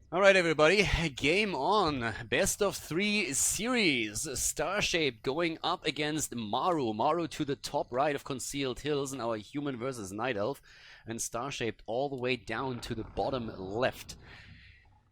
Alright everybody, game on. Best of 3 series. Starshape going up against Maru. Maru to the top right of Concealed Hills in our human versus night elf. And Starshaped all the way down to the bottom left.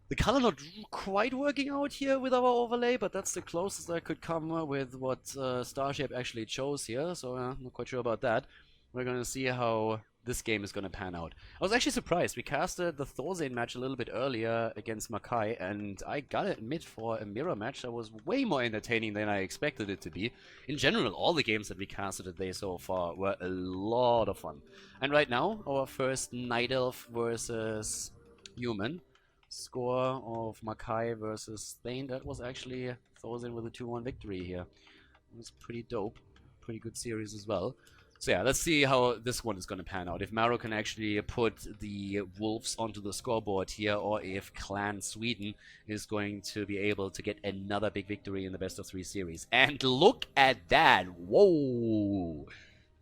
The color not quite working out here with our overlay, but that's the closest I could come with what Starshape actually chose here. So I'm not quite sure about that. We're gonna see how this game is gonna pan out. I was actually surprised. We casted the Thorzane match a little bit earlier against Makai, and I gotta admit, for a mirror match, that was way more entertaining than I expected it to be. In general, all the games that we casted today so far were a lot of fun. And right now, our first Night Elf versus Human. Score of Makai versus Thane. That was actually Thorzane with a 2-1 victory here. It was pretty dope. Pretty good series as well. So yeah, let's see how this one is going to pan out. If Maru can actually put the Wolves onto the scoreboard here, or if Clan Sweden is going to be able to get another big victory in the best of 3 series. And look at that! Whoa!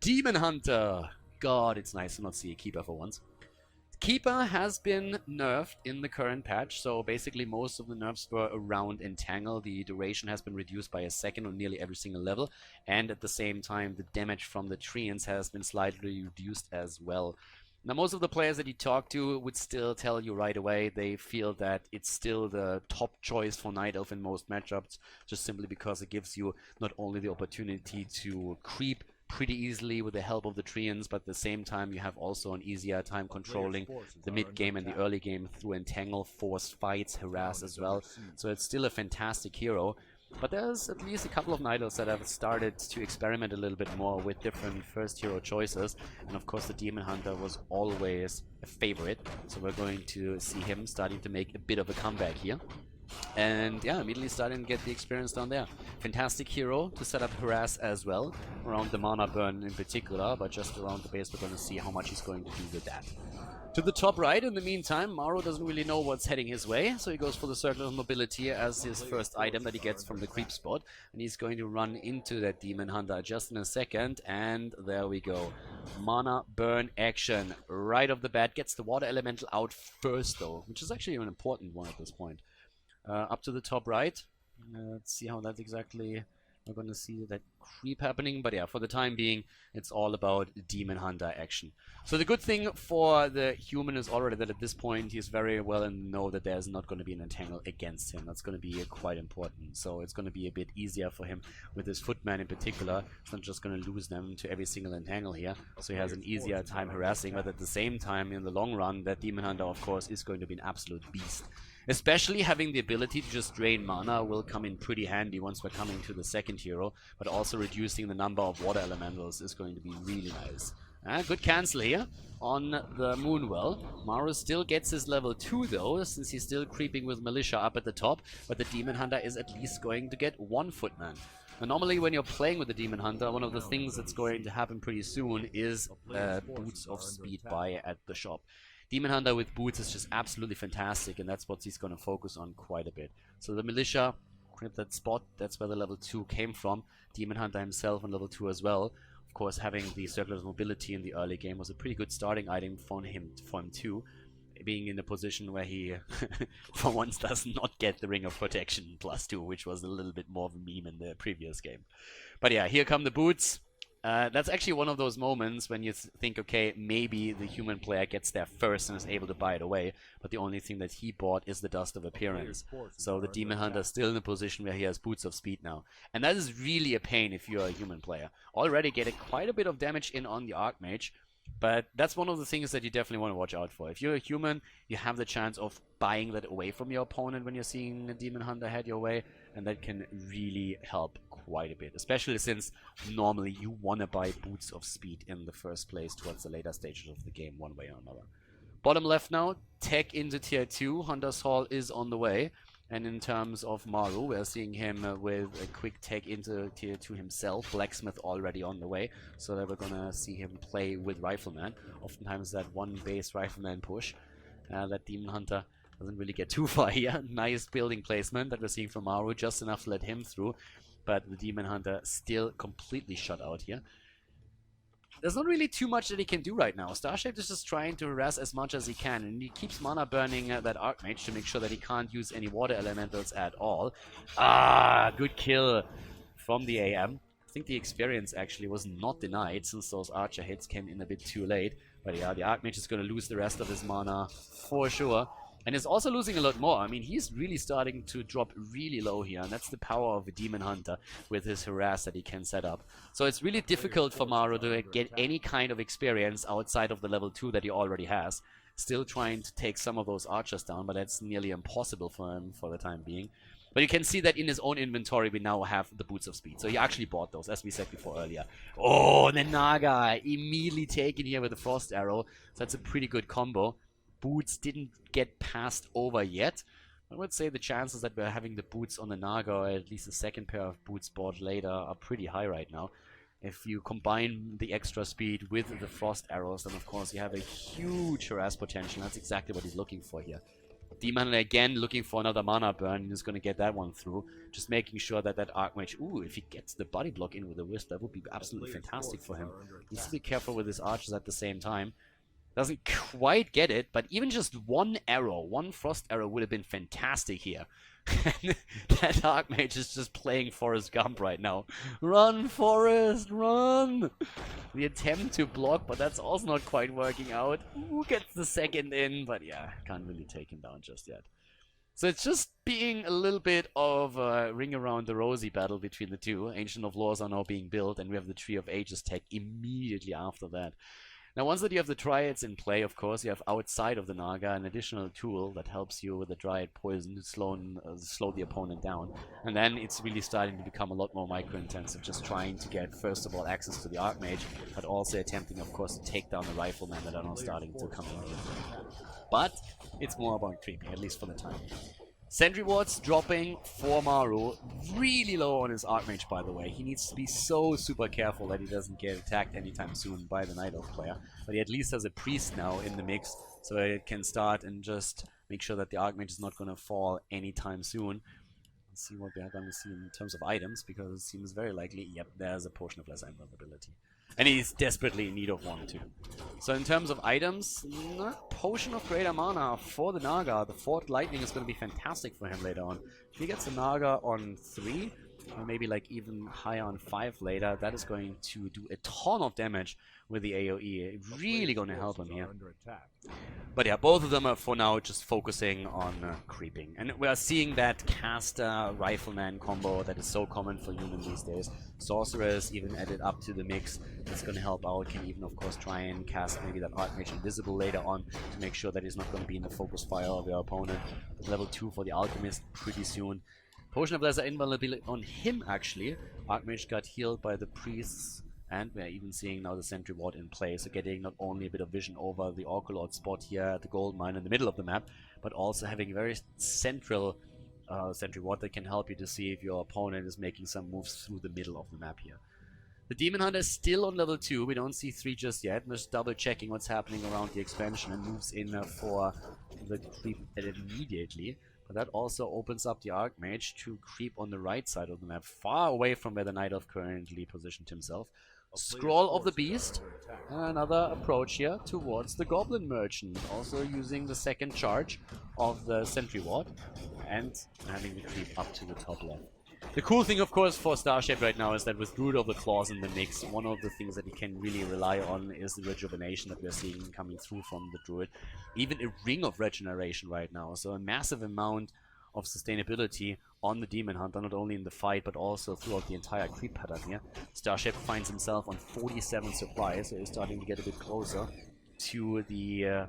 Demonhunter! God, it's nice to not see a keeper for once. Keeper has been nerfed in the current patch, so basically most of the nerfs were around Entangle. The duration has been reduced by a second on nearly every single level, and at the same time the damage from the treants has been slightly reduced as well. Now most of the players that you talk to would still tell you right away they feel that it's still the top choice for Night Elf in most matchups, just simply because it gives you not only the opportunity to creep pretty easily with the help of the treants, but at the same time you have also an easier time controlling the mid game and the early game through Entangle, Force Fights, Harass as well. So it's still a fantastic hero. But there's at least a couple of Night Elves that have started to experiment a little bit more with different first hero choices. And of course the Demonhunter was always a favorite. So we're going to see him starting to make a bit of a comeback here. And yeah, immediately starting to get the experience down there. Fantastic hero to set up Harass as well, around the mana burn in particular, but just around the base we're going to see how much he's going to do with that. To the top right, in the meantime, Maru doesn't really know what's heading his way, so he goes for the Circle of Mobility as his first item that he gets from the creep spot, and he's going to run into that Demonhunter just in a second, and there we go. Mana burn action right off the bat, gets the Water Elemental out first though, which is actually an important one at this point. Up to the top right. Let's see how that exactly... We're going to see that creep happening. But yeah, for the time being, it's all about Demonhunter action. So the good thing for the human is already that at this point, he's very well in the know that there's not going to be an entangle against him. That's going to be quite important. So it's going to be a bit easier for him with his footman in particular. He's not just going to lose them to every single entangle here. So he has an easier time harassing. But at the same time, in the long run, that Demonhunter, of course, is going to be an absolute beast. Especially having the ability to just drain mana will come in pretty handy once we're coming to the second hero, but also reducing the number of water elementals is going to be really nice. Good cancel here on the Moonwell. Maru still gets his level 2 though, since he's still creeping with Militia up at the top, but the Demonhunter is at least going to get one footman. Now, normally when you're playing with the Demonhunter, one of the things that's going to happen pretty soon is Boots of Speed buy at the shop. Demonhunter with boots is just absolutely fantastic, and that's what he's going to focus on quite a bit. So the Militia, grab that spot, that's where the level 2 came from. Demonhunter himself on level 2 as well. Of course, having the Circle of Mobility in the early game was a pretty good starting item for him too. Being in a position where he, for once, does not get the Ring of Protection +2, which was a little bit more of a meme in the previous game. But yeah, here come the boots. That's actually one of those moments when you think, okay, maybe the human player gets there first and is able to buy it away, but the only thing that he bought is the Dust of Appearance. So the Demonhunter is still in a position where he has Boots of Speed now. And that is really a pain if you're a human player. Already getting quite a bit of damage in on the Archmage, but that's one of the things that you definitely want to watch out for. If you're a human, you have the chance of buying that away from your opponent when you're seeing a Demonhunter head your way, and that can really help quite a bit, especially since normally you want to buy Boots of Speed in the first place towards the later stages of the game, one way or another. Bottom left now, tech into tier 2, Hunter's Hall is on the way. And in terms of Maru, we're seeing him with a quick tech into tier 2 himself. Blacksmith already on the way, so that we're gonna see him play with Rifleman. Oftentimes that one base Rifleman push. That Demonhunter doesn't really get too far here. Nice building placement that we're seeing from Maru, just enough to let him through. But the Demonhunter still completely shut out here. there's not really too much that he can do right now. Starshaped is just trying to harass as much as he can, and he keeps mana burning that Archmage to make sure that he can't use any water elementals at all. Ah, good kill from the AM. I think the experience actually was not denied since those archer hits came in a bit too late. But yeah, the Archmage is going to lose the rest of his mana for sure. And is also losing a lot more. I mean, he's really starting to drop really low here, and that's the power of a Demonhunter with his harass that he can set up. So it's really difficult for Maru to get any kind of experience outside of the level 2 that he already has. Still trying to take some of those archers down, but that's nearly impossible for him for the time being. But you can see that in his own inventory we now have the Boots of Speed. So he actually bought those, as we said before earlier. Oh, and then Naga immediately taken here with the Frost Arrow. So that's a pretty good combo. Boots didn't get passed over yet. I would say the chances that we're having the boots on the Naga, or at least a second pair of boots bought later, are pretty high right now. If you combine the extra speed with the Frost Arrows, then of course you have a huge harass potential. That's exactly what he's looking for here. Demon again looking for another mana burn, and he's going to get that one through. Just making sure that that Archmage, ooh, if he gets the body block in with the Wisp, that would be absolutely fantastic for him. He needs to be careful with his archers at the same time. Doesn't quite get it, but even just one arrow, one Frost Arrow would have been fantastic here. That Archmage is just playing Forrest Gump right now. Run, Forrest, run! The attempt to block, but that's also not quite working out. Who gets the second in? But yeah, can't really take him down just yet. So it's just being a little bit of a ring around the rosy battle between the two. Ancient of Laws are now being built, and we have the Tree of Ages tech immediately after that. Now, once that you have the Triads in play, of course, you have outside of the Naga an additional tool that helps you with the Dryad Poison to slow the opponent down. And then it's really starting to become a lot more micro-intensive, just trying to get, first of all, access to the Archmage, but also attempting, of course, to take down the Riflemen that are now starting to come in here. But it's more about creeping, at least for the time. Sentry wards dropping for Maru, really low on his Archmage, by the way. He needs to be so super careful that he doesn't get attacked anytime soon by the Night Elf player. But he at least has a Priest now in the mix, so it can start and just make sure that the Archmage is not going to fall anytime soon. Let's see what we are going to see in terms of items, because it seems very likely, yep, there's a Potion of Lesser Invulnerability. And he's desperately in need of one too. So in terms of items, Potion of Greater Mana for the Naga. The Forked Lightning is going to be fantastic for him later on. If he gets the Naga on 3, or maybe like even higher on 5 later, that is going to do a ton of damage with the AoE. Really going to help him here. But yeah, both of them are for now just focusing on creeping. And we are seeing that caster Rifleman combo that is so common for humans these days. Sorcerers even added up to the mix. That's going to help out. Can even of course try and cast maybe that Archmage Invisible later on to make sure that he's not going to be in the focus fire of your opponent. Level 2 for the Alchemist pretty soon. Potion of Lesser Invulnerability on him actually. Archmage got healed by the Priests. And we're even seeing now the Sentry Ward in play, so getting not only a bit of vision over the Orcolord spot here at the gold mine in the middle of the map, but also having a very central Sentry Ward that can help you to see if your opponent is making some moves through the middle of the map here. The Demonhunter is still on level 2, we don't see 3 just yet. We're just double checking what's happening around the expansion and moves in for the creep immediately. But that also opens up the Archmage to creep on the right side of the map, far away from where the Night Elf currently positioned himself. Scroll of the Beast, and another approach here towards the Goblin Merchant, also using the second charge of the Sentry Ward, and having the creep up to the top left. The cool thing, of course, for Starshaped right now is that with Brood of the Claws in the mix, one of the things that he can really rely on is the rejuvenation that we're seeing coming through from the Druid. Even a ring of regeneration right now, so a massive amount of sustainability on the Demonhunter, not only in the fight, but also throughout the entire creep pattern here. Starshaped finds himself on 47 supplies, so he's starting to get a bit closer to the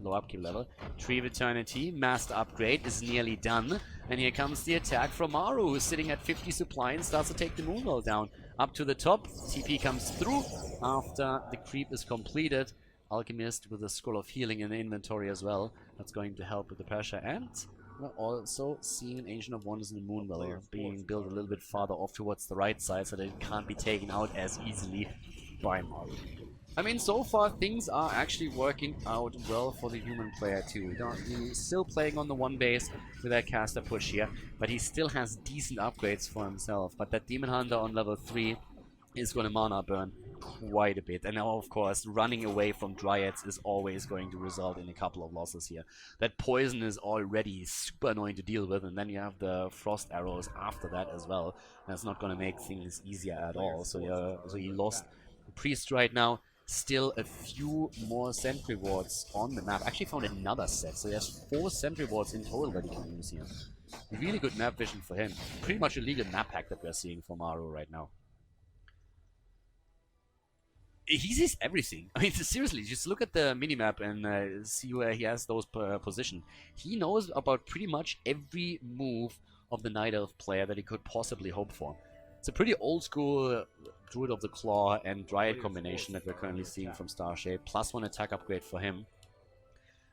low upkeep level. Tree of Eternity, Master Upgrade is nearly done, and here comes the attack from Maru, who's sitting at 50 supply and starts to take the Moonwell down. Up to the top, TP comes through after the creep is completed. Alchemist with a Scroll of Healing in the inventory as well. That's going to help with the pressure, and we're also seeing an Ancient of Wonders in the Moonwell being built a little bit farther off towards the right side so that it can't be taken out as easily by Maru. I mean, so far things are actually working out well for the human player too. He's still playing on the one base with that caster push here, but he still has decent upgrades for himself. But that Demonhunter on level 3 is going to mana burn quite a bit. And now, of course, running away from Dryads is always going to result in a couple of losses here. That poison is already super annoying to deal with, and then you have the frost arrows after that as well. That's not going to make things easier at all. So he lost the priest right now. Still a few more sentry wards on the map. Actually found another set, so he has 4 sentry wards in total that he can use here. Really good map vision for him. Pretty much a legal map hack that we're seeing for Maru right now. He sees everything. I mean, seriously, just look at the minimap and see where he has those positioned. He knows about pretty much every move of the Night Elf player that he could possibly hope for. It's a pretty old school Druid of the Claw and Dryad combination that we're currently seeing from Starshape. +1 attack upgrade for him.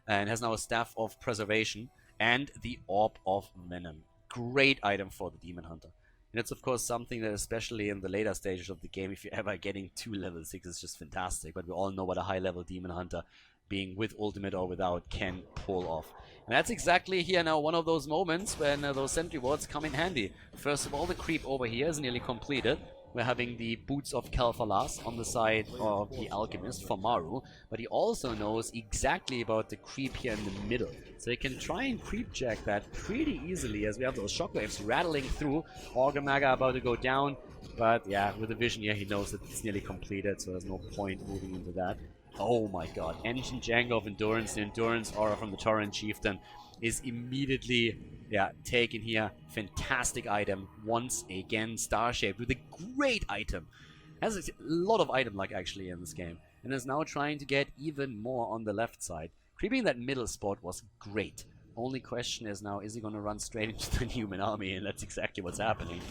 And has now a Staff of Preservation and the Orb of Venom. Great item for the Demonhunter. And it's of course something that, especially in the later stages of the game, if you're ever getting to level 6, is just fantastic. But we all know what a high level Demonhunter, being with ultimate or without, can pull off. And that's exactly here now one of those moments when those sentry wards come in handy. First of all, the creep over here is nearly completed. We're having the Boots of Kalfalas on the side of the Alchemist for Maru, but he also knows exactly about the creep here in the middle. So he can try and creep jack that pretty easily, as we have those shockwaves rattling through. Orgamaga about to go down, but yeah, with the vision here he knows that it's nearly completed, so there's no point moving into that. Oh my god, Ancient Jangle of Endurance, the Endurance Aura from the Torrent Chieftain is immediately taken here. Fantastic item once again. Starshaped with a great item. Has a lot of item luck actually in this game, and is now trying to get even more on the left side. Creeping that middle spot was great. Only question is now, is he going to run straight into the human army? And that's exactly what's happening.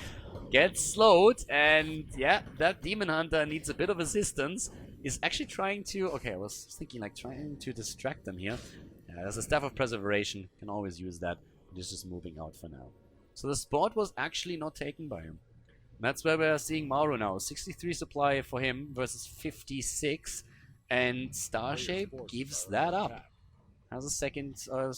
Gets slowed, and yeah, that Demonhunter needs a bit of assistance. Is actually trying to... Okay, I was thinking like trying to distract them here. There's a Staff of Preservation, can always use that. He's just moving out for now. So the spot was actually not taken by him. That's where we're seeing Maru now. 63 supply for him versus 56. And Starshape gives that up. Has a second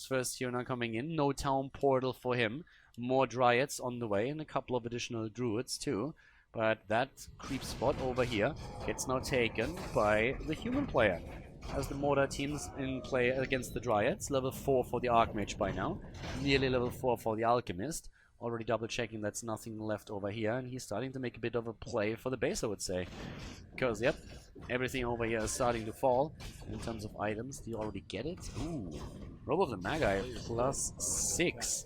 first hero now coming in. No town portal for him. More Dryads on the way and a couple of additional Druids too. But that creep spot over here gets now taken by the human player. As the Mortar teams in play against the Dryads. Level 4 for the Archmage by now. Nearly level 4 for the Alchemist. Already double checking that's nothing left over here. And he's starting to make a bit of a play for the base, I would say. Because, yep, everything over here is starting to fall. In terms of items, do you already get it? Ooh, Robe of the Magi +6.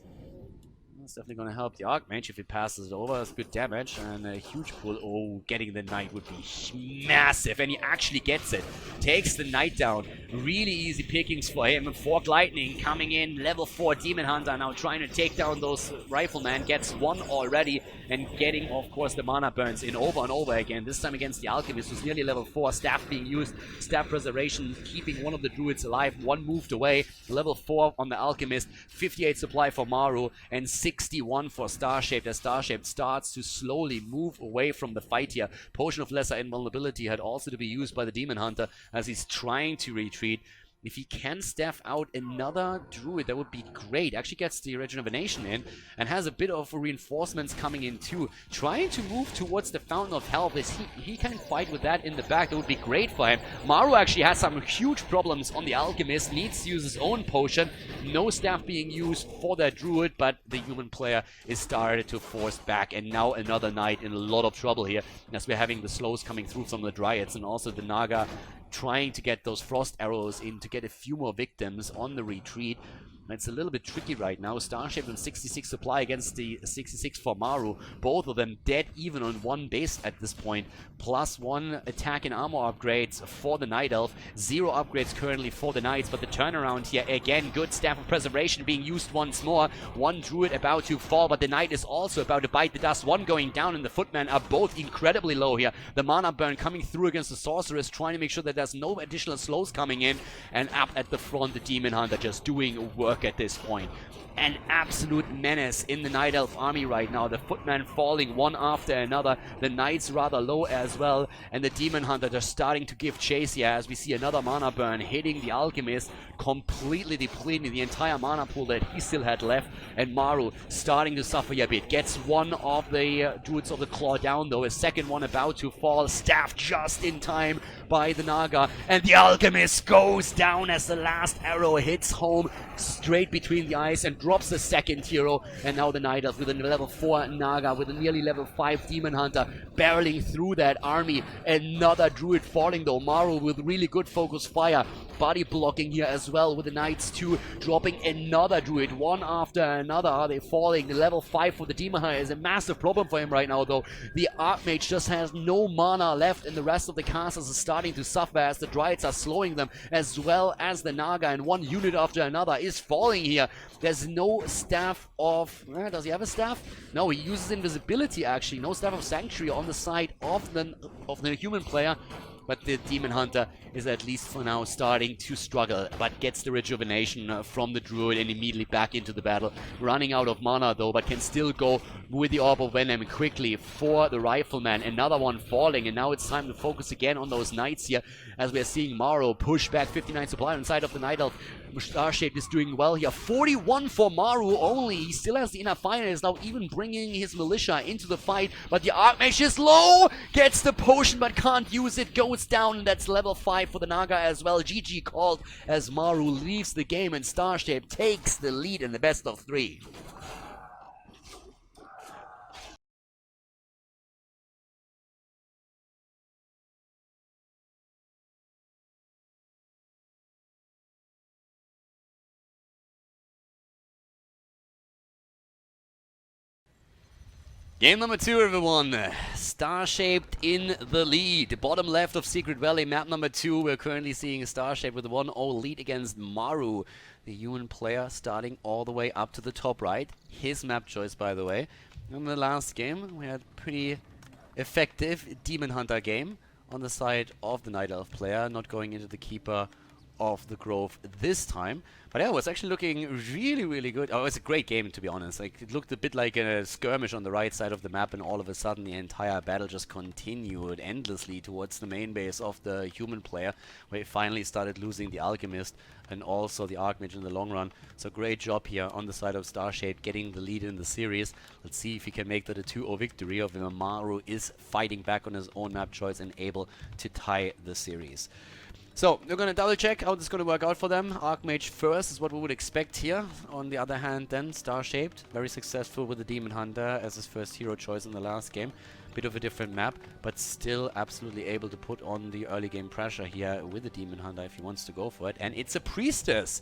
That's definitely going to help the Archmage if he passes it over. That's good damage and a huge pull. Oh, getting the Knight would be massive, and he actually gets it. Takes the Knight down. Really easy pickings for him. And Fork Lightning coming in. Level 4 Demonhunter now trying to take down those Riflemen. Gets one already and getting, of course, the mana burns in over and over again. This time against the Alchemist, who's nearly level 4. Staff being used. Staff Preservation keeping one of the Druids alive. One moved away. Level 4 on the Alchemist. 58 supply for Maru and 61 for Starshaped, as Starshaped starts to slowly move away from the fight here. Potion of Lesser Invulnerability had also to be used by the Demonhunter as he's trying to retreat. If he can staff out another Druid, that would be great. Actually gets the Rejuvenation in and has a bit of reinforcements coming in too. Trying to move towards the Fountain of Health. Is he can fight with that in the back. That would be great for him. Maru actually has some huge problems on the Alchemist. Needs to use his own potion. No staff being used for that Druid, but the human player is started to force back. And now another Knight in a lot of trouble here, as we're having the slows coming through from the Dryads and also the Naga trying to get those frost arrows in to get a few more victims on the retreat. It's a little bit tricky right now. Starship and 66 supply against the 66 for Maru. Both of them dead even on one base at this point. +1 attack and armor upgrades for the Night Elf. 0 upgrades currently for the Knights, but the turnaround here again. Good Staff of Preservation being used once more. One Druid about to fall, but the Knight is also about to bite the dust. One going down and the Footman are both incredibly low here. The mana burn coming through against the Sorceress, trying to make sure that there's no additional slows coming in. And up at the front, the Demonhunter just doing work look at this point. An absolute menace in the Night Elf army right now. The Footman falling one after another. The Knights rather low as well. And the Demon Hunter just starting to give chase here as we see another mana burn hitting the Alchemist, completely depleting the entire mana pool that he still had left. And Maru starting to suffer a bit. Gets one of the Druids of the Claw down though. A second one about to fall. Staffed just in time by the Naga. And the Alchemist goes down as the last arrow hits home straight between the eyes and drops the second hero. And now the Night Elf with a level 4 Naga, with a nearly level 5 Demon Hunter barreling through that army. Another Druid falling though. Maru with really good focus fire. Body blocking here as well with the Knights too. Dropping another Druid one after another. Are they falling? The level 5 for the Demon Hunter is a massive problem for him right now though. The Archmage just has no mana left, and the rest of the casters are starting to suffer as the Dryads are slowing them, as well as the Naga, and one unit after another is falling here. There's no Staff of... does he have a staff? No, he uses invisibility actually. No Staff of Sanctuary on the side of the human player. But the Demon Hunter is at least for now starting to struggle, but gets the rejuvenation from the Druid and immediately back into the battle. Running out of mana though, but can still go with the Orb of Venom quickly for the Rifleman. Another one falling, and now it's time to focus again on those Knights here, as we're seeing Maru push back 59 supply inside of the Night Elf. Starshaped is doing well here. 41 for Maru only. He still has the inner final. Is now even bringing his militia into the fight. But the Archmage is low. Gets the potion but can't use it. Goes down, and that's level 5 for the Naga as well. GG called as Maru leaves the game and Starshaped takes the lead in the best of 3. Game number 2, everyone. Starshaped in the lead. Bottom left of Secret Valley, map number 2. We're currently seeing Starshaped with a 1-0 lead against Maru, the human player, starting all the way up to the top right. His map choice, by the way. In the last game, we had pretty effective Demon Hunter game on the side of the Night Elf player, not going into the Keeper of the Grove this time. But yeah, it was actually looking really, really good. Oh, it was a great game, to be honest. Like, it looked a bit like a skirmish on the right side of the map, and all of a sudden the entire battle just continued endlessly towards the main base of the human player, where he finally started losing the Alchemist and also the Archmage in the long run. So great job here on the side of Starshaped, getting the lead in the series. Let's see if he can make that a 2-0 victory. Of Maru is fighting back on his own map choice and able to tie the series. So, we're going to double check how this is going to work out for them. Archmage first is what we would expect here. On the other hand then, Starshaped, very successful with the Demon Hunter as his first hero choice in the last game. Bit of a different map, but still absolutely able to put on the early game pressure here with the Demon Hunter if he wants to go for it. And it's a Priestess!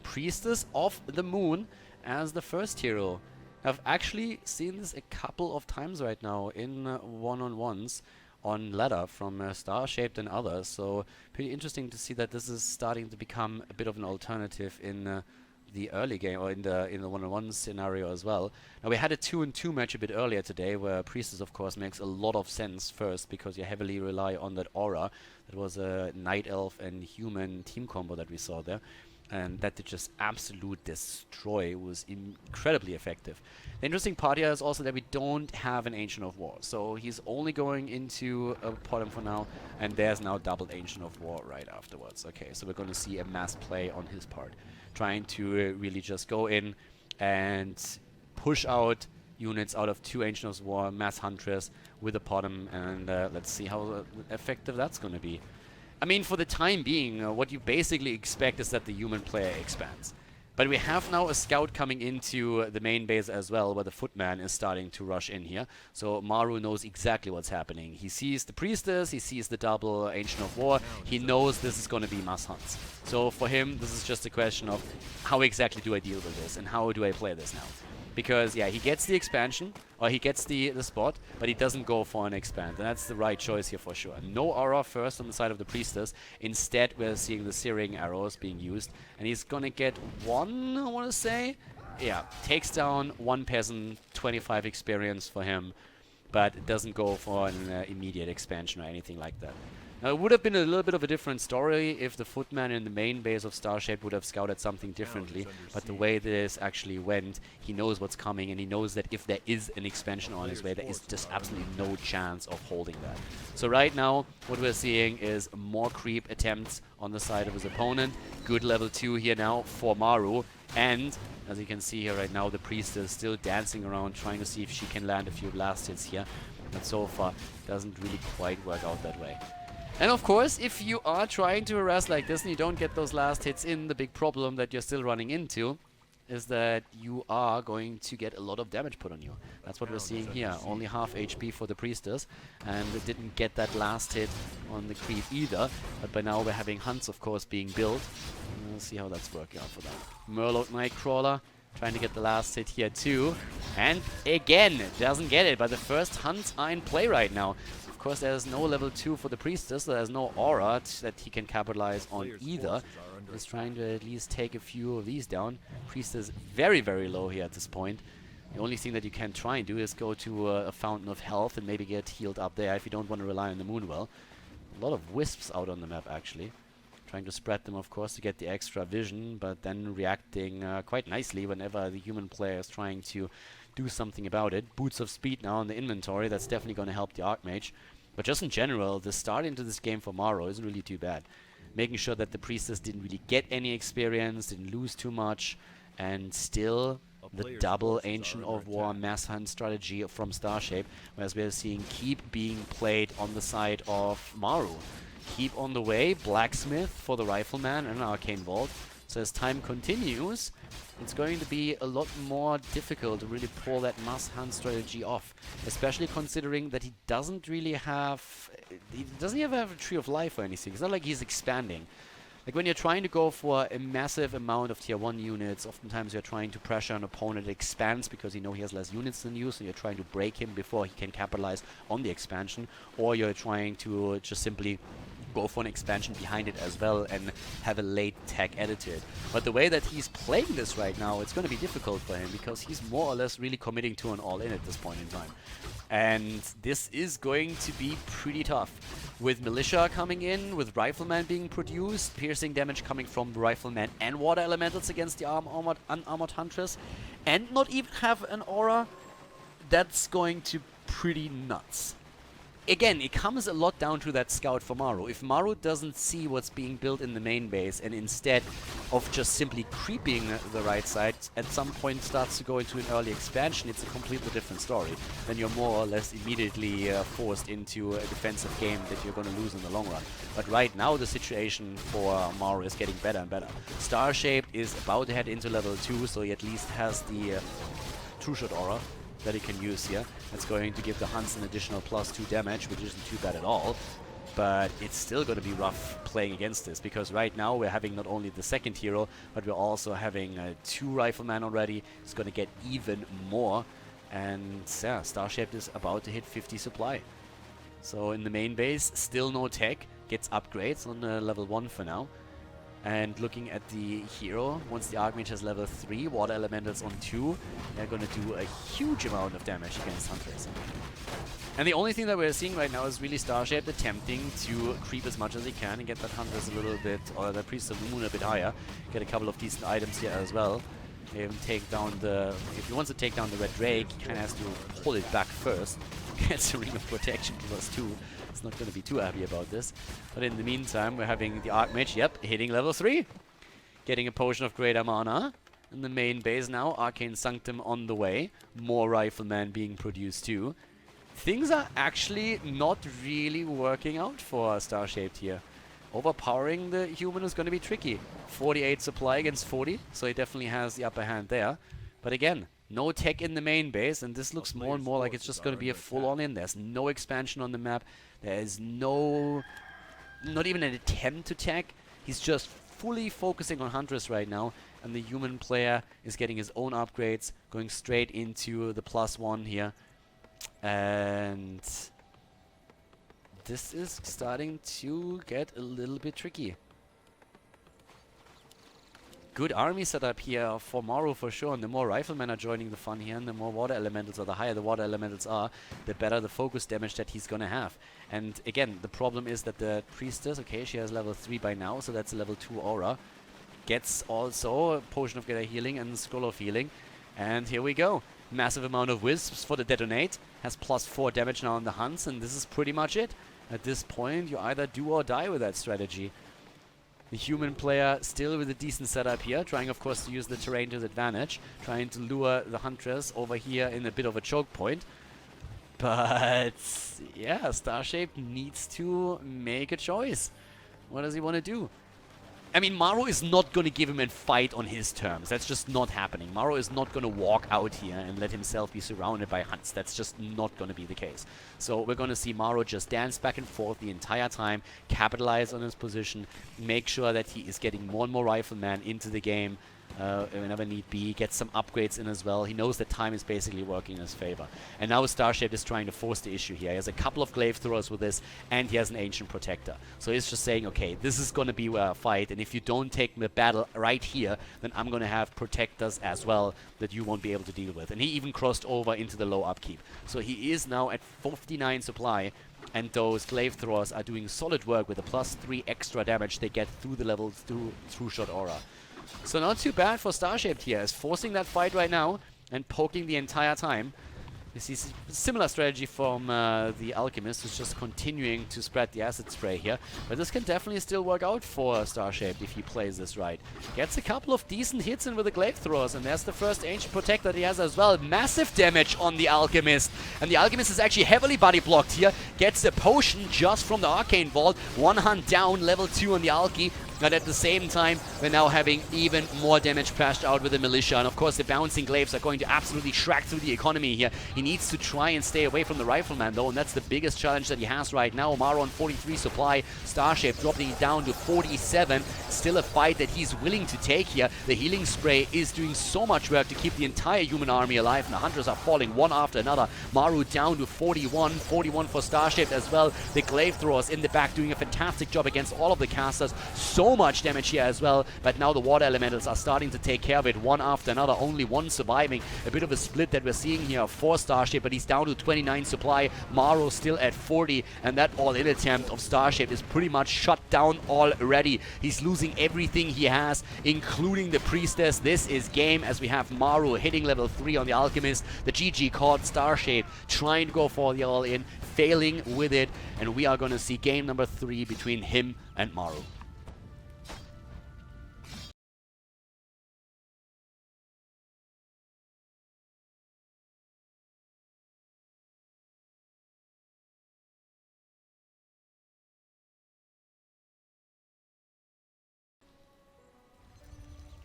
Priestess of the Moon as the first hero. I've actually seen this a couple of times right now in one-on-ones on ladder from Starshaped and others, so pretty interesting to see that this is starting to become a bit of an alternative in the early game, or in the one-on-one scenario as well. Now we had a 2-on-2 match a bit earlier today, where Priestess of course makes a lot of sense first, because you heavily rely on that aura. That was a Night Elf and human team combo that we saw there, and that did just absolute destroy. It was incredibly effective. The interesting part here is also that we don't have an Ancient of War, so he's only going into a Potom for now, and there's now doubled Ancient of War right afterwards. Okay, so we're going to see a mass play on his part, trying to really just go in and push out units out of 2 Ancient of War, mass Huntress with a Potom, and let's see how effective that's going to be. I mean, for the time being, what you basically expect is that the human player expands. But we have now a scout coming into the main base as well, where the Footman is starting to rush in here. So Maru knows exactly what's happening. He sees the Priestess, he sees the double Ancient of War, he knows this is going to be mass hunts. So for him, this is just a question of how exactly do I deal with this and how do I play this now. Because, yeah, he gets the expansion, or he gets the spot, but he doesn't go for an expand. And that's the right choice here for sure. No aura first on the side of the Priestess. Instead, we're seeing the Searing Arrows being used. And he's gonna get 1, I want to say. Yeah, takes down 1 peasant, 25 experience for him. But it doesn't go for an immediate expansion or anything like that. Now, it would have been a little bit of a different story if the footman in the main base of Starshaped would have scouted something differently, but the way this actually went, he knows what's coming, and he knows that if there is an expansion on his way, there is just absolutely no chance of holding that. So right now, what we're seeing is more creep attempts on the side of his opponent. Good level 2 here now for Maru, and as you can see here right now, the priestess is still dancing around, trying to see if she can land a few blast hits here, but so far doesn't really quite work out that way. And of course, if you are trying to harass like this and you don't get those last hits in, the big problem that you're still running into is that you are going to get a lot of damage put on you. That's what we're seeing here. Only half HP for the priestess, and it didn't get that last hit on the creep either. But by now we're having hunts, of course, being built. And we'll see how that's working out for them. Murloc Nightcrawler trying to get the last hit here too. And again, doesn't get it, but the first hunts are in play right now. Of course, there's no level 2 for the priestess, so there's no aura that he can capitalize on either. He's trying to at least take a few of these down. Priestess very, very low here at this point. The only thing that you can try and do is go to a fountain of health and maybe get healed up there if you don't want to rely on the Moonwell. A lot of wisps out on the map, actually. Trying to spread them, of course, to get the extra vision, but then reacting quite nicely whenever the human player is trying to do something about it. Boots of speed now in the inventory. That's definitely going to help the Archmage. But just in general, the start into this game for Maru isn't really too bad. Making sure that the priestess didn't really get any experience, didn't lose too much, and still the double Ancient of War mass hunt strategy from Starshape, whereas we're seeing Keep being played on the side of Maru. Keep on the way, Blacksmith for the Rifleman and an Arcane Vault. So as time continues, it's going to be a lot more difficult to really pull that mass hunt strategy off, especially considering that he doesn't really have a Tree of Life or anything. It's not like he's expanding. Like when you're trying to go for a massive amount of tier 1 units, oftentimes you're trying to pressure an opponent that expands because you know he has less units than you, so you're trying to break him before he can capitalize on the expansion, or you're trying to just simply go for an expansion behind it as well and have a late tech added to it. But the way that he's playing this right now, it's going to be difficult for him because he's more or less really committing to an all-in at this point in time. And this is going to be pretty tough. With Militia coming in, with Rifleman being produced, piercing damage coming from the Rifleman and Water Elementals against the unarmored Huntress, and not even have an aura, that's going to pretty nuts. Again, it comes a lot down to that scout for Maru. If Maru doesn't see what's being built in the main base and instead of just simply creeping the right side, at some point starts to go into an early expansion, it's a completely different story. Then you're more or less immediately forced into a defensive game that you're going to lose in the long run. But right now the situation for Maru is getting better and better. Starshaped is about to head into level 2, so he at least has the True Shot aura that he can use here. That's going to give the Hunts an additional +2 damage, which isn't too bad at all. But it's still going to be rough playing against this, because right now we're having not only the second hero, but we're also having 2 Riflemen already. It's going to get even more. And yeah, Starshaped is about to hit 50 supply. So in the main base, still no tech. Gets upgrades on level 1 for now. And looking at the hero, once the Archmage has level 3, Water Elementals on 2, they're going to do a huge amount of damage against Huntress. And the only thing that we're seeing right now is really Starshaped attempting to creep as much as he can and get that Huntress a little bit, or the Priest of the Moon a bit higher. Get a couple of decent items here as well. Even take down the... If he wants to take down the Red Drake, he kind of has to pull it back first. Gets a Ring of Protection +2. It's not going to be too happy about this. But in the meantime, we're having the Archmage, yep, hitting level 3. Getting a Potion of Greater Mana. In the main base now, Arcane Sanctum on the way. More Riflemen being produced too. Things are actually not really working out for Starshaped here. Overpowering the human is going to be tricky. 48 supply against 40, so he definitely has the upper hand there. But again, no tech in the main base, and this looks more and more like it's just going to be a full-on in. There's no expansion on the map. There is not even an attempt to tech. He's just fully focusing on Huntress right now, and the human player is getting his own upgrades, going straight into the +1 here. And this is starting to get a little bit tricky. good army setup here for Maru for sure, and the more riflemen are joining the fun here, and the more water elementals, or the higher the water elementals are, the better the focus damage that he's gonna have. And again, the problem is that the priestess, okay, she has level 3 by now, so that's a level 2 aura, gets also a potion of greater healing and scroll of healing. And here we go. Massive amount of wisps for the detonate. Has +4 damage now on the hunts, and this is pretty much it. At this point, you either do or die with that strategy. The human player still with a decent setup here, trying of course to use the terrain to his advantage, trying to lure the huntress over here in a bit of a choke point. But yeah, Starshape needs to make a choice. What does he want to do? I mean, Maru is not going to give him a fight on his terms. That's just not happening. Maru is not going to walk out here and let himself be surrounded by hunts. That's just not going to be the case. So we're going to see Maru just dance back and forth the entire time, capitalize on his position, make sure that he is getting more and more riflemen into the game whenever need be, get some upgrades in as well. He knows that time is basically working in his favor. And now Starshaped is trying to force the issue here. He has a couple of glaive throwers with this, and he has an ancient protector. So he's just saying, okay, this is going to be where I fight, and if you don't take the battle right here, then I'm going to have protectors as well that you won't be able to deal with. And he even crossed over into the low upkeep. So he is now at 59 supply, and those glaive throwers are doing solid work with a +3 extra damage they get through the levels through True Shot Aura. So not too bad for Starshaped here, is forcing that fight right now and poking the entire time. You see similar strategy from the Alchemist, who's just continuing to spread the acid spray here. But this can definitely still work out for Starshaped if he plays this right. Gets a couple of decent hits in with the glaive throwers, and there's the first ancient protect that he has as well. Massive damage on the Alchemist. And the Alchemist is actually heavily body blocked here. Gets the potion just from the Arcane Vault. One hunt down, level 2 on the Alki. But at the same time, we're now having even more damage pashed out with the Militia. And of course, the bouncing glaives are going to absolutely track through the economy here. He needs to try and stay away from the Rifleman, though, and that's the biggest challenge that he has right now. Maru on 43 supply, Starshaped dropping it down to 47. Still a fight that he's willing to take here. The healing spray is doing so much work to keep the entire human army alive, and the Hunters are falling one after another. Maru down to 41, 41 for Starshaped as well. The glaive throwers in the back doing a fantastic job against all of the casters. So much damage here as well, but now the water elementals are starting to take care of it one after another, only one surviving. A bit of a split that we're seeing here for Starship, but he's down to 29 supply. Maru still at 40, and that all-in attempt of Starship is pretty much shut down already. He's losing everything he has, including the Priestess. This is game, as we have Maru hitting level 3 on the Alchemist. The GG called Starship trying to go for the all-in, failing with it, and we are going to see game number 3 between him and Maru.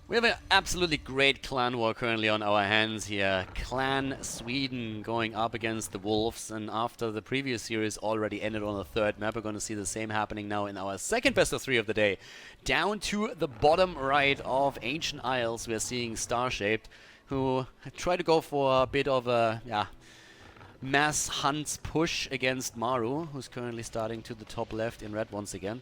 We have an absolutely great clan war currently on our hands here. Clan Sweden going up against the Wolves, and after the previous series already ended on the third map, we're going to see the same happening now in our second best of 3 of the day. Down to the bottom right of Ancient Isles, we're seeing Starshaped, who try to go for a bit of a mass hunt push against Maru, who's currently starting to the top left in red once again.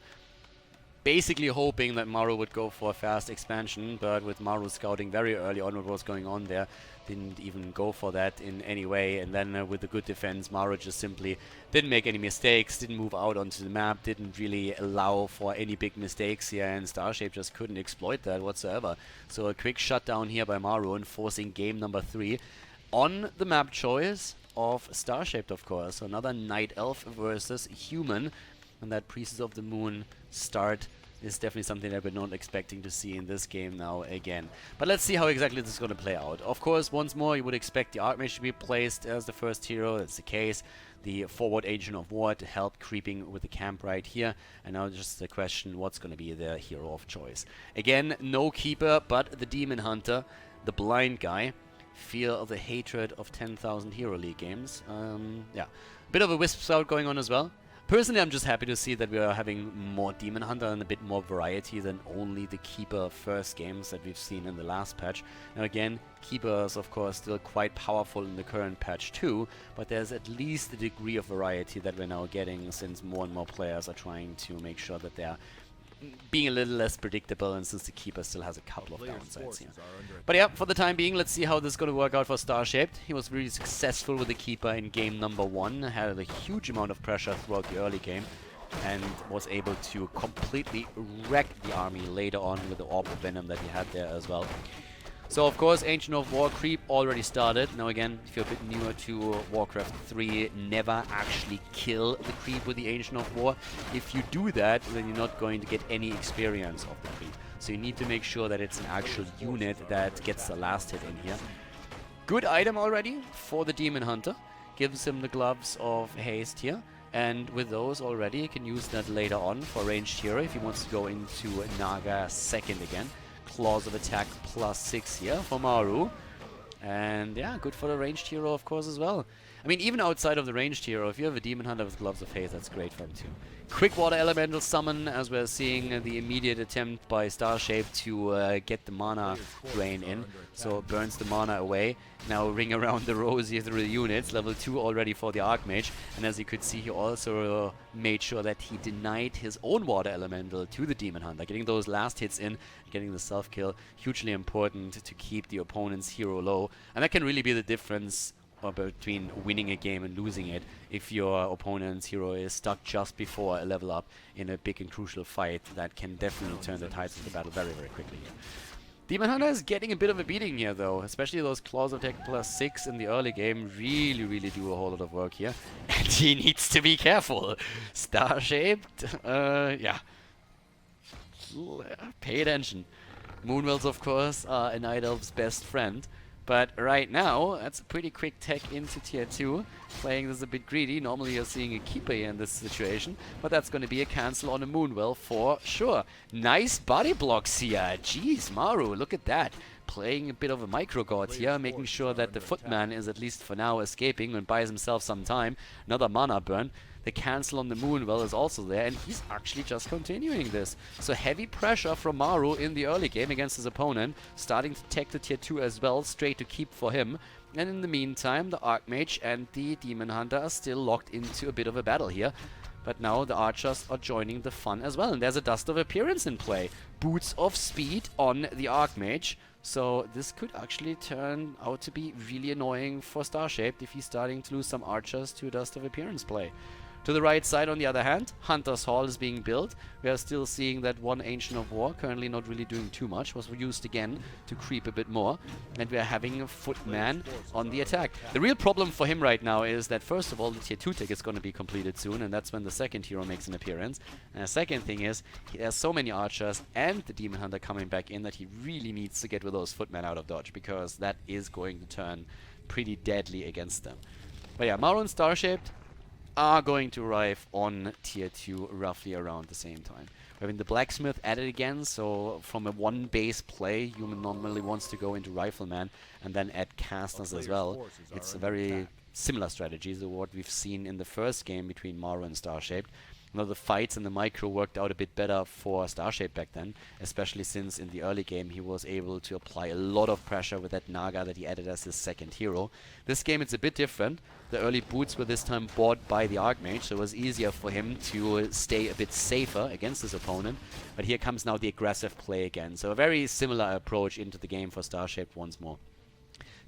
Basically hoping that Maru would go for a fast expansion, but with Maru scouting very early on what was going on there, didn't even go for that in any way. And then with the good defense, Maru just simply didn't make any mistakes, didn't move out onto the map, didn't really allow for any big mistakes here, and Starshaped just couldn't exploit that whatsoever. So a quick shutdown here by Maru, and forcing game number 3 on the map choice of Starshaped, of course. Another Night Elf versus Human. And that Priestess of the Moon start is definitely something that we're not expecting to see in this game now again. But let's see how exactly this is going to play out. Of course, once more, you would expect the Archmage to be placed as the first hero. That's the case. The forward Agent of War to help creeping with the camp right here. And now just the question, what's going to be the hero of choice? Again, no Keeper, but the Demonhunter, the blind guy. Fear of the hatred of 10,000 Hero League games. Yeah, bit of a Wisp Scout going on as well. Personally, I'm just happy to see that we are having more Demonhunter and a bit more variety than only the Keeper first games that we've seen in the last patch. Now again, Keeper is of course still quite powerful in the current patch too, but there's at least a degree of variety that we're now getting, since more and more players are trying to make sure that they're being a little less predictable, and since the keeper still has a couple of downsides here. But yeah, for the time being, let's see how this is going to work out for Starshaped. He was really successful with the keeper in game number 1, had a huge amount of pressure throughout the early game, and was able to completely wreck the army later on with the Orb of Venom that he had there as well. So of course, Ancient of War creep already started. Now again, if you're a bit newer to Warcraft 3, never actually kill the creep with the Ancient of War. If you do that, then you're not going to get any experience of the creep. So you need to make sure that it's an actual unit that gets the last hit in here. Good item already for the Demonhunter. Gives him the gloves of haste here. And with those already, you can use that later on for ranged hero if he wants to go into Naga second again. Claws of attack +6 here for Maru. And yeah, good for the ranged hero, of course, as well. I mean, even outside of the ranged hero, if you have a Demonhunter with Gloves of Haste, that's great for him too. Quick Water Elemental Summon, as we're seeing the immediate attempt by Starshape to get the mana drain in. So it burns the mana away. Now ring around the rosy through the units. Level 2 already for the Archmage. And as you could see, he also made sure that he denied his own Water Elemental to the Demonhunter. Getting those last hits in, getting the self-kill, hugely important to keep the opponent's hero low. And that can really be the difference between winning a game and losing it if your opponent's hero is stuck just before a level up in a big and crucial fight. That can definitely turn the tides of the battle very, very quickly here. Demonhunter is getting a bit of a beating here though, especially those Claws of Attack +6 in the early game really do a whole lot of work here. And he needs to be careful. Starshaped, yeah. Pay attention. Moonwells, of course, are a Night Elf's best friend. But right now, that's a pretty quick tech into tier 2. Playing this a bit greedy. Normally you're seeing a keeper here in this situation. But that's going to be a cancel on a Moonwell for sure. Nice body blocks here. Jeez, Maru, look at that. Playing a bit of a micro god here, making sure that the Footman is at least for now escaping and buys himself some time. Another mana burn. The cancel on the Moonwell is also there, and he's actually just continuing this. So heavy pressure from Maru in the early game against his opponent, starting to tech to tier 2 as well, straight to keep for him. And in the meantime, the Archmage and the Demonhunter are still locked into a bit of a battle here. But now the archers are joining the fun as well, and there's a Dust of Appearance in play. Boots of Speed on the Archmage. So this could actually turn out to be really annoying for Starshaped if he's starting to lose some archers to Dust of Appearance play. To the right side, on the other hand, Hunter's Hall is being built. We are still seeing that one Ancient of War, currently not really doing too much, was used again to creep a bit more. And we are having a Footman on the attack. The real problem for him right now is that, first of all, the tier 2 tech is going to be completed soon, and that's when the second hero makes an appearance. And the second thing is, he has so many archers and the Demonhunter coming back in that he really needs to get with those Footmen out of dodge, because that is going to turn pretty deadly against them. But yeah, Maru and Starshaped are going to arrive on tier 2 roughly around the same time. We're having the Blacksmith added again, so from a one base play, human normally wants to go into Rifleman and then add casters as well. It's a very similar strategy to what we've seen in the first game between Maru and Starshaped. Now the fights and the micro worked out a bit better for Starshaped back then, especially since in the early game he was able to apply a lot of pressure with that Naga that he added as his second hero. This game it's a bit different. The early boots were this time bought by the Archmage, so it was easier for him to stay a bit safer against his opponent. But here comes now the aggressive play again, so a very similar approach into the game for Starshaped once more.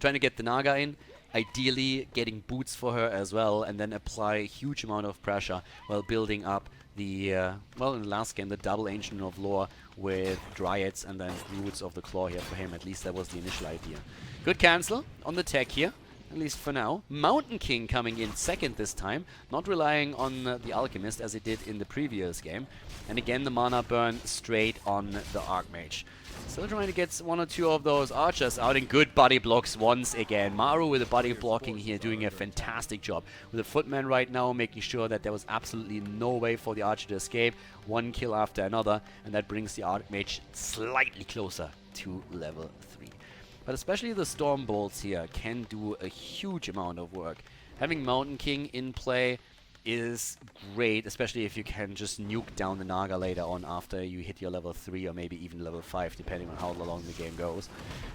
Trying to get the Naga in, ideally getting boots for her as well, and then apply a huge amount of pressure while building up the, well, in the last game, the double Ancient of Lore with Dryads and then Roots of the Claw here for him. At least that was the initial idea. Good cancel on the tech here, at least for now. Mountain King coming in second this time, not relying on the Alchemist as he did in the previous game. And again, the mana burn straight on the Archmage. Still trying to get one or two of those archers out in good body blocks once again. Maru with the body blocking here doing a fantastic job. With the Footman right now making sure that there was absolutely no way for the archer to escape. One kill after another, and that brings the Archmage slightly closer to level 3. But especially the Storm Bolts here can do a huge amount of work. Having Mountain King in play is great, especially if you can just nuke down the Naga later on after you hit your level 3 or maybe even level 5, depending on how long the game goes.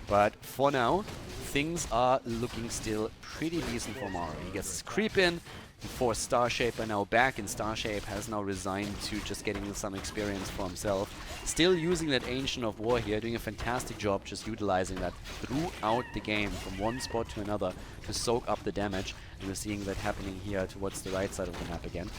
But for now, things are looking still pretty decent for Maru. He gets his creep in, For Starshape are now back, and Starshape has now resigned to just getting some experience for himself. Still using that Ancient of War here, doing a fantastic job just utilizing that throughout the game from one spot to another to soak up the damage. And we're seeing that happening here towards the right side of the map again.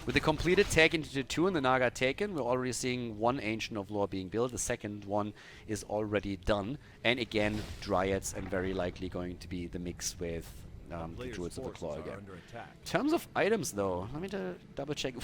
With the completed take into the 2 and the Naga taken, we're already seeing one Ancient of Lore being built. The second one is already done. And again, Dryads, and very likely going to be the mix with the Druids of the Claw again. In terms of items though, let me double check.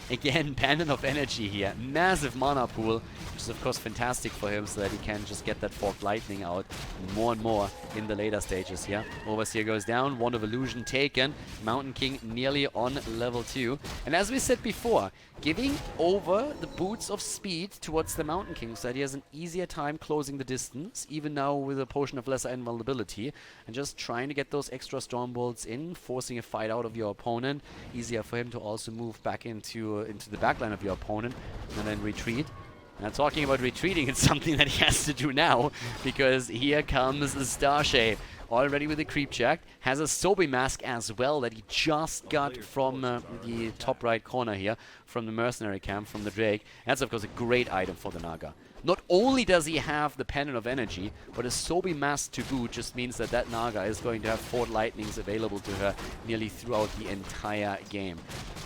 Again, Pendant of Energy here. Massive mana pool, which is of course fantastic for him so that he can just get that Forked Lightning out more and more in the later stages here. Overseer goes down, Wand of Illusion taken. Mountain King nearly on level 2. And as we said before, giving over the Boots of Speed towards the Mountain King so that he has an easier time closing the distance, even now with a Potion of Lesser Invulnerability, and just trying to get those extra Storm Bolts in, forcing a fight out of your opponent. Easier for him to also move back into the backline of your opponent and then retreat. Now, talking about retreating, it's something that he has to do now, because here comes the Starshape. Already with the creep check, has a Sobi Mask as well that he just got from the top right corner here, from the mercenary camp, from the Drake. That's of course a great item for the Naga. Not only does he have the Pendant of Energy, but a Sobi Mask to boot just means that that Naga is going to have Forked Lightnings available to her nearly throughout the entire game.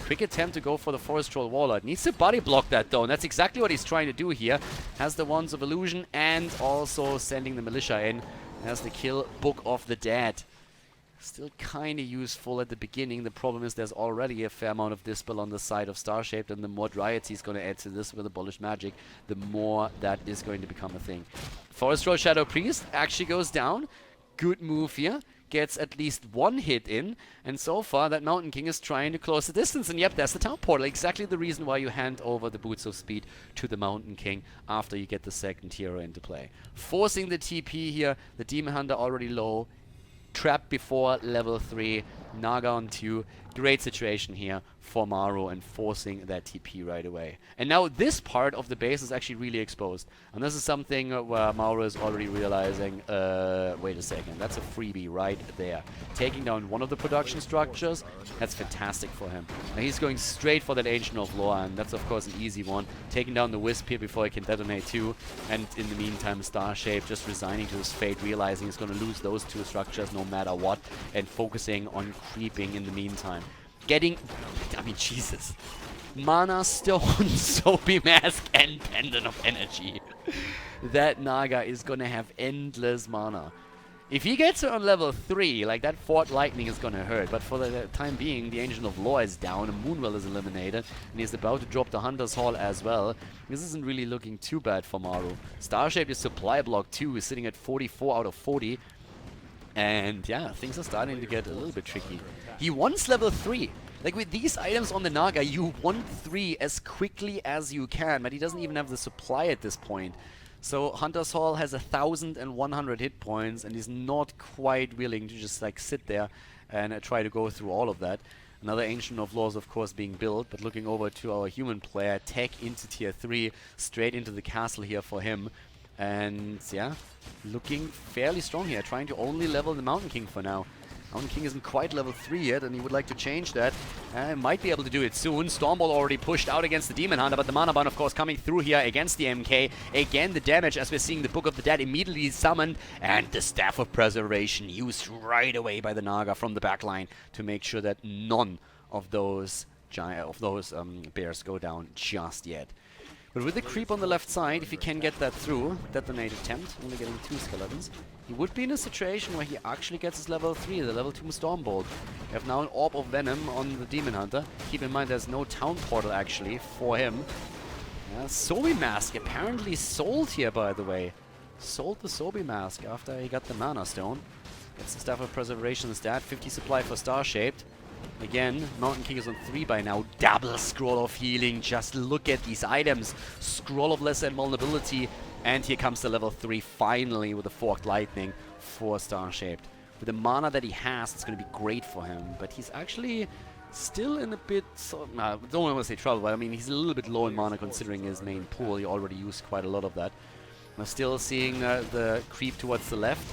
Quick attempt to go for the Forest Troll Warlord. Needs to body block that though, and that's exactly what he's trying to do here. Has the Wands of Illusion and also sending the Militia in. Has the kill Book of the Dead. Still kind of useful at the beginning. The problem is there's already a fair amount of Dispel on the side of Starshaped, and the more Dryads he's going to add to this with Abolish Magic, the more that is going to become a thing. Forest Troll Shadow Priest actually goes down. Good move here. Gets at least one hit in, and so far that Mountain King is trying to close the distance, and yep, that's the Town Portal. Exactly the reason why you hand over the Boots of Speed to the Mountain King after you get the second hero into play. Forcing the TP here, the Demonhunter already low, trapped before level 3, Naga on 2. Great situation here for Maru and forcing that TP right away. And now this part of the base is actually really exposed. And this is something where Maru is already realizing, wait a second, that's a freebie right there. Taking down one of the production structures, that's fantastic for him. Now he's going straight for that Ancient of Lore, and that's of course an easy one. Taking down the Wisp here before he can detonate too. And in the meantime, Starshape just resigning to his fate, realizing he's going to lose those 2 structures no matter what, and focusing on creeping in the meantime. Getting, I mean, Jesus. Mana Stone, Sobi Mask, and Pendant of Energy. That Naga is gonna have endless mana. If he gets her on level 3, like that Forked Lightning is gonna hurt, but for the time being, the Ancient of Lore is down, and Moonwell is eliminated, and he's about to drop the Hunter's Hall as well. This isn't really looking too bad for Maru. Starshape is supply block 2, is sitting at 44 out of 40. And yeah, things are starting to get a little bit tricky. He wants level 3. Like with these items on the Naga, you want 3 as quickly as you can, but he doesn't even have the supply at this point. So Hunter's Hall has 1,100 hit points, and he's not quite willing to just like sit there and try to go through all of that. Another Ancient of Laws, of course, being built, but looking over to our human player, tech into tier 3, straight into the castle here for him. And yeah, looking fairly strong here, trying to only level the Mountain King for now. Mountain King isn't quite level 3 yet, and he would like to change that. Might be able to do it soon. Stormball already pushed out against the Demon Hunter, but the Mana Bun, of course, coming through here against the MK. Again, the damage, as we're seeing the Book of the Dead immediately summoned, and the Staff of Preservation used right away by the Naga from the backline to make sure that none of those bears go down just yet. But with the creep on the left side, if he can get that through, detonate attempt, only getting 2 skeletons, he would be in a situation where he actually gets his level 3, the level 2 Stormbolt. We have now an Orb of Venom on the Demon Hunter. Keep in mind there's no Town Portal actually for him. Sobi Mask apparently sold here, by the way. Sold the Sobi Mask after he got the Mana Stone. Gets the Staff of Preservation instead, 50 supply for Starshaped. Again, Mountain King is on 3 by now. Double Scroll of Healing. Just look at these items. Scroll of Lesser Invulnerability. And here comes the level 3 finally with the Forked Lightning for Starshaped. With the mana that he has, it's going to be great for him. But he's actually still in a bit... I don't want to say trouble, but I mean, he's a little bit low in mana considering his main pool. He already used quite a lot of that. We're still seeing the creep towards the left.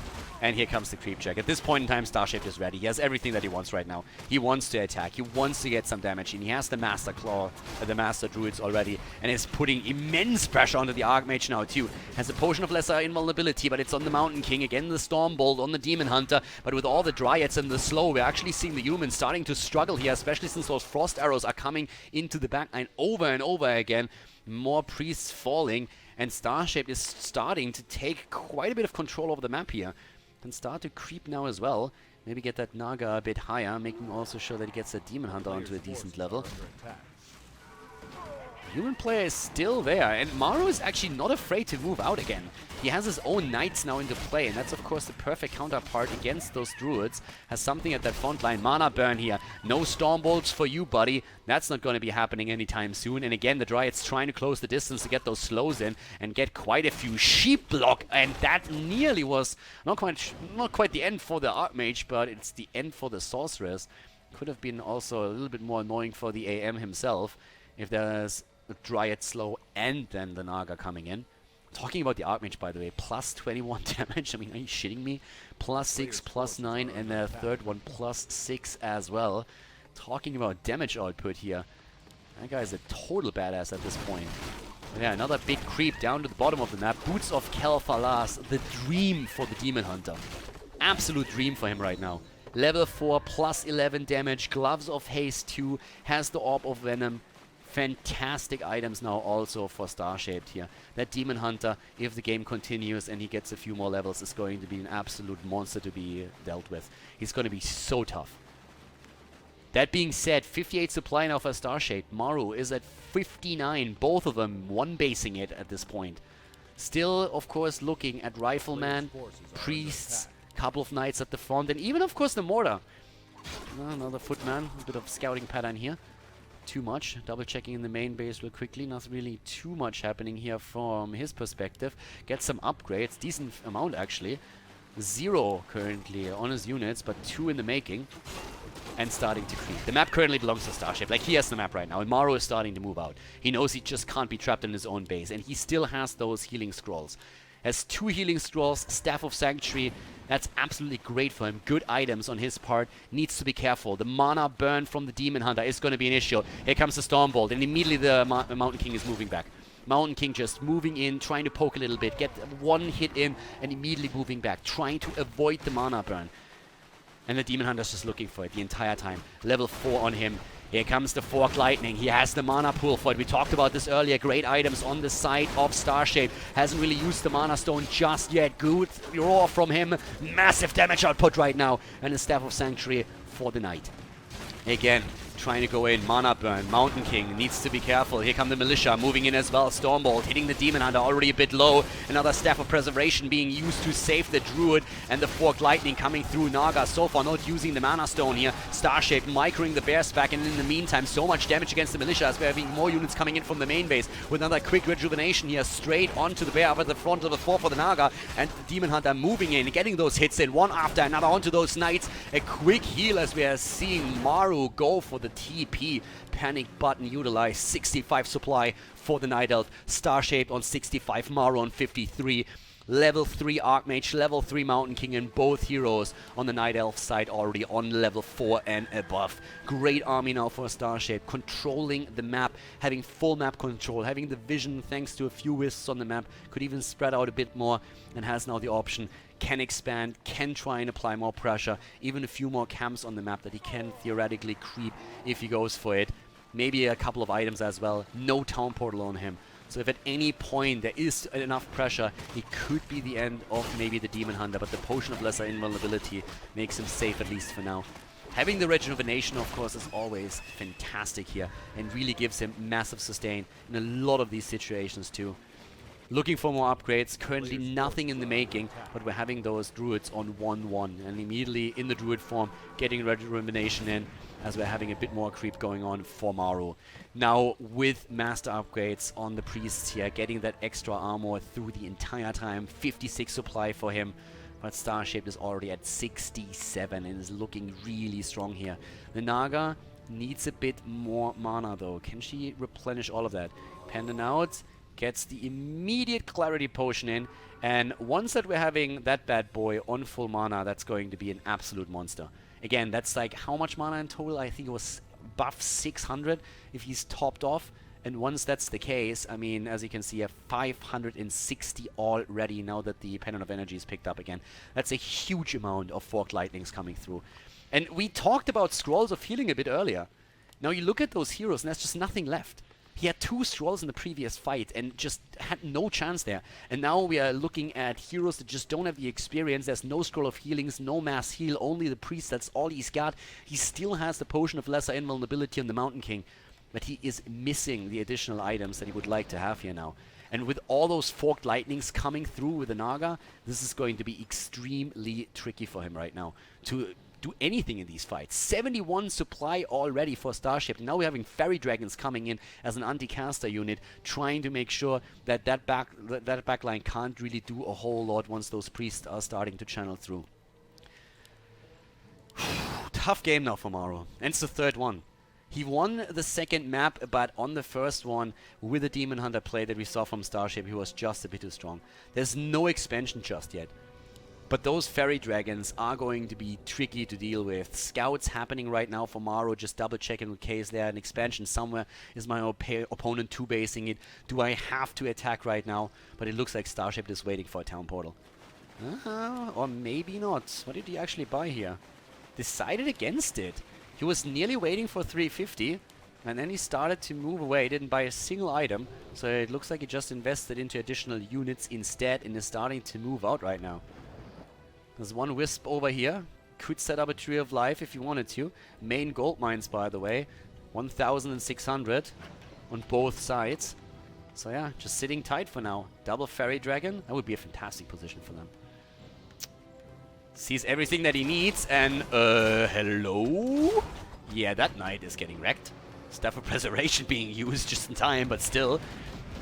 And here comes the creep check. At this point in time, Starshaped is ready. He has everything that he wants right now. He wants to attack. He wants to get some damage in. He has the Master Claw, the Master Druids already, and is putting immense pressure onto the Archmage now too. Has a Potion of Lesser Invulnerability, but it's on the Mountain King. Again, the Stormbolt on the Demon Hunter. But with all the Dryads and the slow, we're actually seeing the humans starting to struggle here, especially since those Frost Arrows are coming into the backline over and over again. More priests falling, and Starshaped is starting to take quite a bit of control over the map here. Can start to creep now as well. Maybe get that Naga a bit higher, making also sure that he gets that Demon Hunter onto a decent level. Human player is still there, and Maru is actually not afraid to move out again. He has his own knights now into play, and that's of course the perfect counterpart against those druids. Has something at that front line. Mana burn here. No Stormbolts for you, buddy. That's not going to be happening anytime soon. And again, the Dryads trying to close the distance to get those slows in and get quite a few sheep block. And that nearly was not quite the end for the Archmage, but it's the end for the Sorceress. Could have been also a little bit more annoying for the AM himself if there's a Dryad slow and then the Naga coming in. Talking about the Archmage, by the way, plus 21 damage. I mean, are you shitting me? Plus 6, plus 9, and the third one plus 6 as well. Talking about damage output here. That guy's a total badass at this point. But yeah, another big creep down to the bottom of the map. Boots of Kel'Thalas, the dream for the Demon Hunter. Absolute dream for him right now. Level 4, plus 11 damage, Gloves of Haste 2, has the Orb of Venom. Fantastic items now also for Starshaped here. That Demon Hunter, if the game continues and he gets a few more levels, is going to be an absolute monster to be dealt with. He's going to be so tough. That being said, 58 supply now for Starshaped. Maru is at 59, both of them one-basing it at this point. Still, of course, looking at Rifleman, Priests, couple of Knights at the front, and even, of course, the Mortar. Another Footman, a bit of scouting pattern here. Too much. Double checking in the main base real quickly. Not really too much happening here from his perspective. Get some upgrades. Decent amount actually. 0 currently on his units, but 2 in the making. And starting to creep. The map currently belongs to Starshaped. Like, he has the map right now, and Maru is starting to move out. He knows he just can't be trapped in his own base, and he still has those healing scrolls. Has 2 healing scrolls, Staff of Sanctuary. That's absolutely great for him. Good items on his part. Needs to be careful. The mana burn from the Demon Hunter is going to be an issue. Here comes the Stormbolt, and immediately the Mountain King is moving back. Mountain King just moving in, trying to poke a little bit, get one hit in, and immediately moving back, trying to avoid the mana burn. And the Demon Hunter's just looking for it the entire time. Level 4 on him. Here comes the Fork Lightning. He has the mana pool for it. We talked about this earlier. Great items on the side of Starshaped. Hasn't really used the Mana Stone just yet. Good roar from him. Massive damage output right now. And the Staff of Sanctuary for the Knight. Again, trying to go in. Mana burn. Mountain King needs to be careful. Here come the Militia moving in as well. Stormbolt hitting the Demon Hunter already a bit low. Another Staff of Preservation being used to save the Druid. And the Forked Lightning coming through. Naga so far not using the Mana Stone here. Starshaped microing the Bears back. And in the meantime, so much damage against the Militia as we're having more units coming in from the main base. With another quick rejuvenation here. Straight onto the Bear up at the front of the 4 for the Naga. And the Demon Hunter moving in. Getting those hits in one after another onto those Knights. A quick heal as we are seeing Maru go for the TP. Panic button utilized. 65 supply for the Night Elf. Starshaped on 65, Maru on 53. Level 3 Archmage, level 3 Mountain King, and both heroes on the Night Elf side already on level 4 and above. Great army now for Starshaped, controlling the map, having full map control, having the vision thanks to a few wisps on the map, could even spread out a bit more, and has now the option, can expand, can try and apply more pressure, even a few more camps on the map that he can theoretically creep if he goes for it. Maybe a couple of items as well, no town portal on him. So if at any point there is enough pressure, it could be the end of maybe the Demon Hunter, but the Potion of Lesser Invulnerability makes him safe, at least for now. Having the Rejuvenation, of course, is always fantastic here, and really gives him massive sustain in a lot of these situations too. Looking for more upgrades, currently nothing in the making, but we're having those Druids on 1-1, and immediately in the Druid form, getting Rejuvenation in, as we're having a bit more creep going on for Maru. Now, with Master upgrades on the Priests here, getting that extra armor through the entire time, 56 supply for him, but Starshaped is already at 67 and is looking really strong here. The Naga needs a bit more mana though. Can she replenish all of that? Pendant out, gets the immediate clarity potion in, and once that we're having that bad boy on full mana, that's going to be an absolute monster. Again, that's like how much mana in total? I think it was buff 600 if he's topped off. And once that's the case, I mean, as you can see, 560 already now that the Pendant of Energy is picked up again. That's a huge amount of Forked Lightnings coming through. And we talked about Scrolls of Healing a bit earlier. Now you look at those heroes and there's just nothing left. He had 2 Scrolls in the previous fight and just had no chance there. And now we are looking at heroes that just don't have the experience. There's no Scroll of Healings, no Mass Heal, only the Priest. That's all he's got. He still has the Potion of Lesser Invulnerability on the Mountain King. But he is missing the additional items that he would like to have here now. And with all those Forked Lightnings coming through with the Naga, this is going to be extremely tricky for him right now to do anything in these fights. 71 supply already for Starshaped. Now we're having Fairy Dragons coming in as an anti-caster unit, trying to make sure that that backline can't really do a whole lot once those priests are starting to channel through. Tough game now for Maru. And it's the 3rd one. He won the 2nd map, but on the 1st one, with the Demonhunter play that we saw from Starship, he was just a bit too strong. There's no expansion just yet. But those Fairy Dragons are going to be tricky to deal with. Scouts happening right now for Maru, just double checking with case there. An expansion somewhere. Is my opponent 2-basing it? Do I have to attack right now? But it looks like Starship is waiting for a town portal. Or maybe not. What did he actually buy here? Decided against it. He was nearly waiting for 350, and then he started to move away. He didn't buy a single item, so it looks like he just invested into additional units instead and is starting to move out right now. There's one Wisp over here. Could set up a Tree of Life if you wanted to. Main gold mines, by the way. 1,600 on both sides. So yeah, just sitting tight for now. Double Fairy Dragon. That would be a fantastic position for them. Sees everything that he needs, and hello? Yeah, that knight is getting wrecked. Staff of Preservation being used just in time, but still.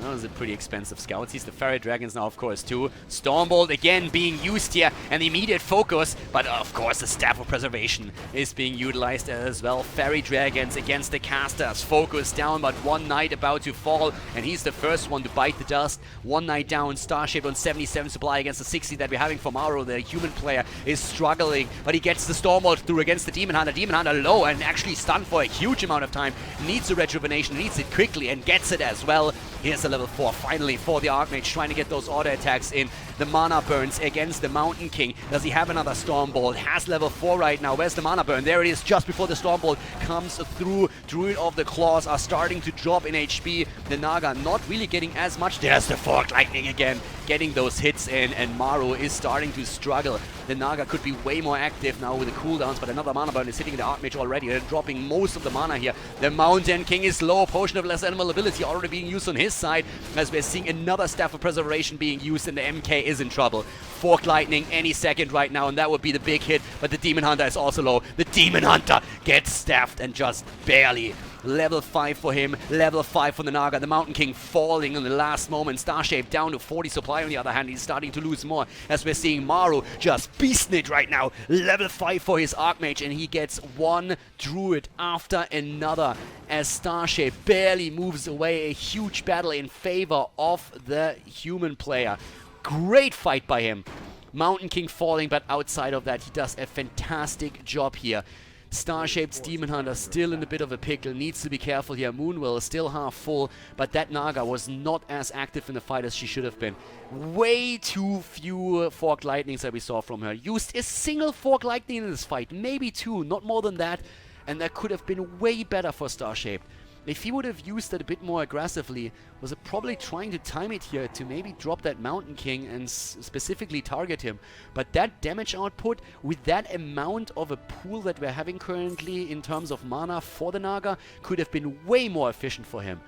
That was a pretty expensive scout. Sees the Fairy Dragons now, of course, too. Stormbolt again being used here, and the immediate focus, but of course the Staff of Preservation is being utilized as well. Fairy Dragons against the casters. Focus down, but one knight about to fall, and he's the first one to bite the dust. One knight down, Starshaped on 77 supply against the 60 that we're having for Maru. The human player is struggling, but he gets the Stormbolt through against the Demonhunter. Demonhunter low and actually stunned for a huge amount of time. Needs a rejuvenation, needs it quickly, and gets it as well. Here's the level 4 finally for the Archmage, trying to get those auto attacks in. The mana burns against the Mountain King. Does he have another Stormbolt? Has level 4 right now. Where's the mana burn? There it is, just before the Stormbolt comes through. Druid of the Claws are starting to drop in HP. The Naga not really getting as much. There's the Forked Lightning again, getting those hits in, and Maru is starting to struggle. The Naga could be way more active now with the cooldowns, but another mana burn is hitting the Archmage already. They're dropping most of the mana here. The Mountain King is low. Potion of Lesser Invulnerability already being used on his side, as we're seeing another Staff of Preservation being used, and the MK is in trouble. Forked Lightning any second right now, and that would be the big hit, but the Demonhunter is also low. The Demonhunter gets staffed and just barely. Level 5 for him, level 5 for the Naga. The Mountain King falling in the last moment. Starshape down to 40 supply on the other hand. He's starting to lose more, as we're seeing Maru just beasting it right now. Level 5 for his Archmage, and he gets one Druid after another as Starshape barely moves away. A huge battle in favor of the human player. Great fight by him. Mountain King falling, but outside of that, he does a fantastic job here. Starshape's Demonhunter still in a bit of a pickle, needs to be careful here. Moonwell is still half full, but that Naga was not as active in the fight as she should have been. Way too few Forked Lightnings that we saw from her. Used a single Forked Lightning in this fight, maybe 2, not more than that, and that could have been way better for Starshape. If he would have used it a bit more aggressively, was probably trying to time it here to maybe drop that Mountain King and specifically target him. But that damage output, with that amount of a pool that we're having currently in terms of mana for the Naga, could have been way more efficient for him.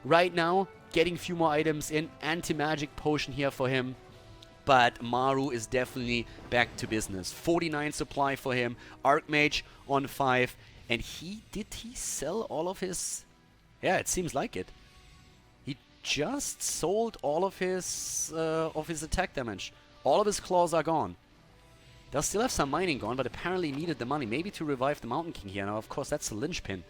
Right now, getting a few more items in, anti-magic potion here for him. But Maru is definitely back to business. 49 supply for him, Archmage on 5, and did he sell all of his... Yeah, it seems like it. He just sold all of his attack damage. All of his claws are gone. They'll still have some mining gone, but apparently needed the money, maybe to revive the Mountain King here. Now, of course, that's the linchpin.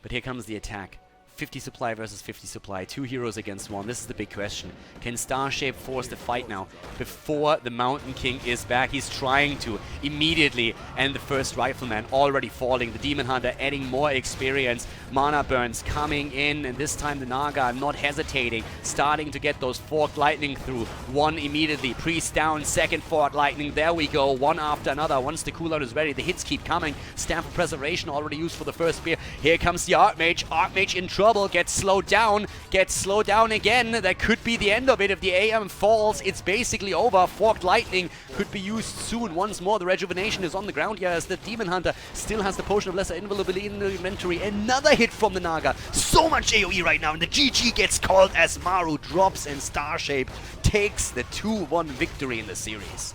But here comes the attack. 50 supply versus 50 supply. 2 heroes against 1. This is the big question. Can Starshape force the fight now before the Mountain King is back? He's trying to immediately, and the first Rifleman already falling. The Demonhunter adding more experience. Mana burns coming in, and this time the Naga not hesitating, starting to get those forked lightning through. One immediately. Priest down, second forked lightning. There we go. One after another. Once the cooldown is ready, the hits keep coming. Stamp of Preservation already used for the first spear. Here comes the Archmage. Archmage in trouble. Gets slowed down. Gets slowed down again. That could be the end of it. If the AM falls, it's basically over. Forked lightning could be used soon. Once more, the rejuvenation is on the ground here as the Demonhunter still has the Potion of Lesser Invulnerability in the inventory. Another hit from the Naga. So much AoE right now, and the GG gets called as Maru drops and Starshape takes the 2-1 victory in the series.